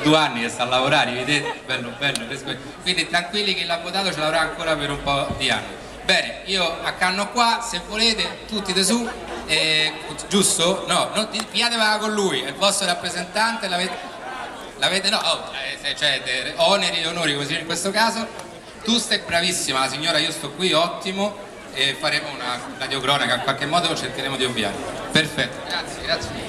2 anni che sta a lavorare, vedete? Bello, bello. Quindi tranquilli che l'ha votato ce l'avrà ancora per un po' di anni. Bene, io accanno qua, se volete, tutti de su, giusto? No, non piatevela con lui, è il vostro rappresentante, l'avete no, cioè oneri e onori così in questo caso. Tu stai bravissima, la signora, io sto qui, ottimo, e faremo una radiocronaca, in qualche modo cercheremo di ovviare. Perfetto, grazie, grazie.